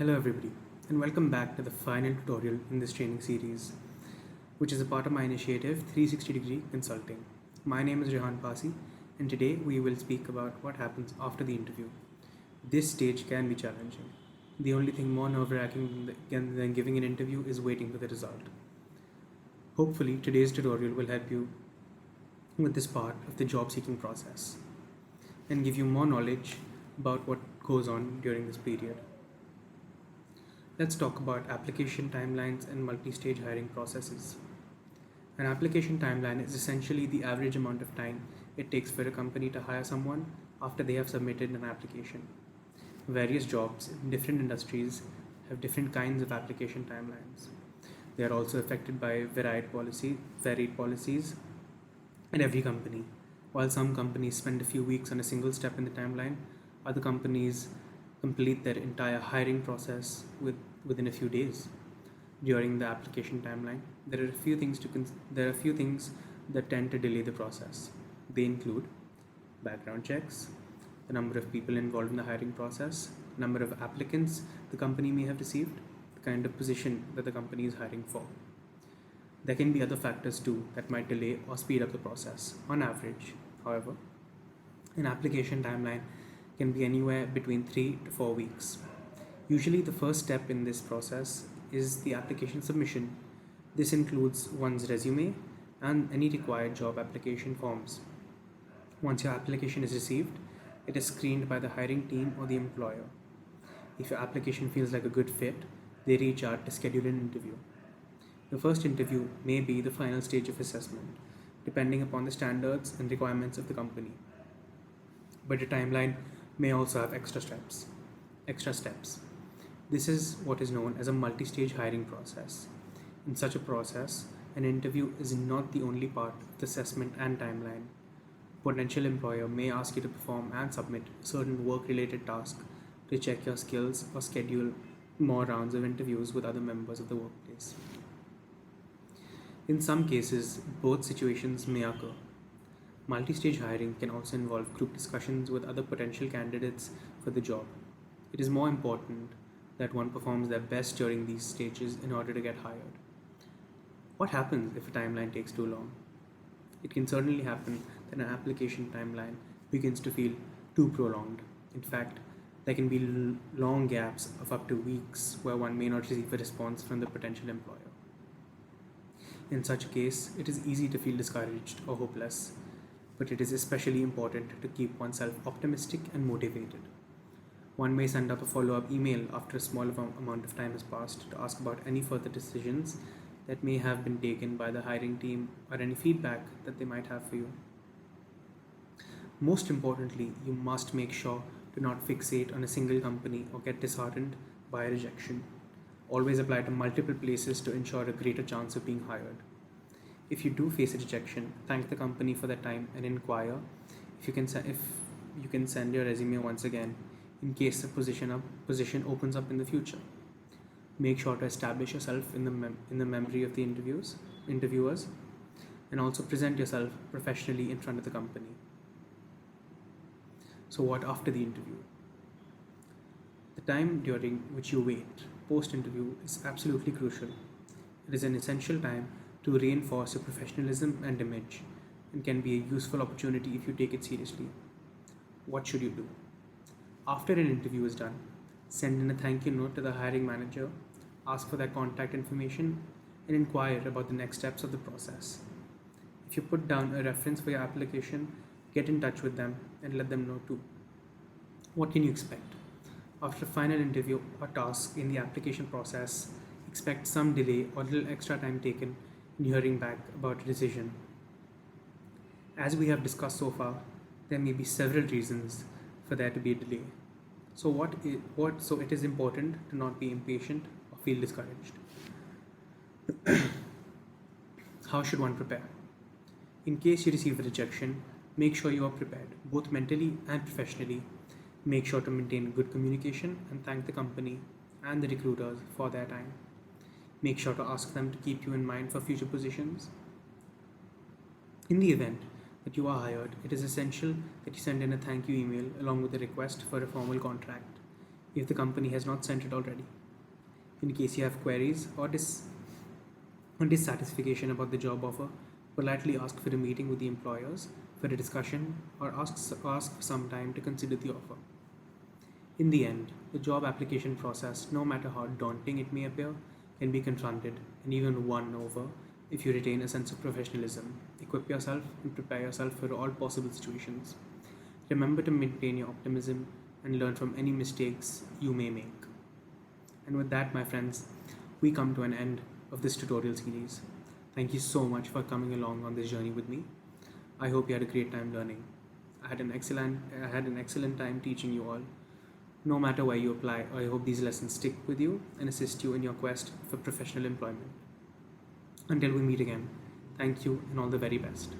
Hello everybody, and welcome back to the final tutorial in this training series, which is a part of my initiative 360 Degree Consulting. My name is Rehan Pasi, and today we will speak about what happens after the interview. This stage can be challenging. The only thing more nerve-wracking than giving an interview is waiting for the result. Hopefully, today's tutorial will help you with this part of the job seeking process and give you more knowledge about what goes on during this period. Let's talk about application timelines and multi-stage hiring processes. An application timeline is essentially the average amount of time it takes for a company to hire someone after they have submitted an application. Various jobs in different industries have different kinds of application timelines. They are also affected by varied policies in every company. While some companies spend a few weeks on a single step in the timeline, other companies complete their entire hiring process within a few days. During the application timeline, there are a few things that tend to delay the process. They include background checks, the number of people involved in the hiring process, number of applicants the company may have received, the kind of position that the company is hiring for. There can be other factors too that might delay or speed up the process. On average, however, an application timeline can be anywhere between 3 to 4 weeks. Usually, the first step in this process is the application submission. This includes one's resume and any required job application forms. Once your application is received, it is screened by the hiring team or the employer. If your application feels like a good fit, they reach out to schedule an interview. The first interview may be the final stage of assessment, depending upon the standards and requirements of the company. But the timeline may also have extra steps. This is what is known as a multi-stage hiring process. In such a process, an interview is not the only part of the assessment and timeline. Potential employer may ask you to perform and submit certain work-related tasks to check your skills or schedule more rounds of interviews with other members of the workplace. In some cases, both situations may occur. Multi-stage hiring can also involve group discussions with other potential candidates for the job. It is more important that one performs their best during these stages in order to get hired. What happens if a timeline takes too long? It can certainly happen that an application timeline begins to feel too prolonged. In fact, there can be long gaps of up to weeks where one may not receive a response from the potential employer. In such a case, it is easy to feel discouraged or hopeless, but it is especially important to keep oneself optimistic and motivated. One may send up a follow-up email after a small amount of time has passed to ask about any further decisions that may have been taken by the hiring team or any feedback that they might have for you. Most importantly, you must make sure to not fixate on a single company or get disheartened by a rejection. Always apply to multiple places to ensure a greater chance of being hired. If you do face a rejection, thank the company for their time and inquire if you can send your resume once again in case the position opens up in the future. Make sure to establish yourself in the memory of the interviewers, and also present yourself professionally in front of the company. So what after the interview? The time during which you wait post-interview is absolutely crucial. It is an essential time to reinforce your professionalism and image, and can be a useful opportunity if you take it seriously. What should you do? After an interview is done, send in a thank you note to the hiring manager, ask for their contact information, and inquire about the next steps of the process. If you put down a reference for your application, get in touch with them and let them know too. What can you expect? After a final interview or task in the application process, expect some delay or little extra time taken in hearing back about a decision. As we have discussed so far, there may be several reasons for there to be a delay. So it is important to not be impatient or feel discouraged. How should one prepare? In case you receive a rejection, make sure you are prepared, both mentally and professionally. Make sure to maintain good communication and thank the company and the recruiters for their time. Make sure to ask them to keep you in mind for future positions. In the event that you are hired, it is essential that you send in a thank you email along with a request for a formal contract. if the company has not sent it already. In case you have queries or dissatisfaction about the job offer, politely ask for a meeting with the employers for a discussion or ask for some time to consider the offer. In the end, the job application process, no matter how daunting it may appear, can be confronted and even won over if you retain a sense of professionalism, equip yourself, and prepare yourself for all possible situations. Remember to maintain your optimism and learn from any mistakes you may make. And with that, my friends, we come to an end of this tutorial series. Thank you so much for coming along on this journey with me. I hope you had a great time learning. I had an excellent time teaching you all. No matter where you apply, I hope these lessons stick with you and assist you in your quest for professional employment. Until we meet again, thank you and all the very best.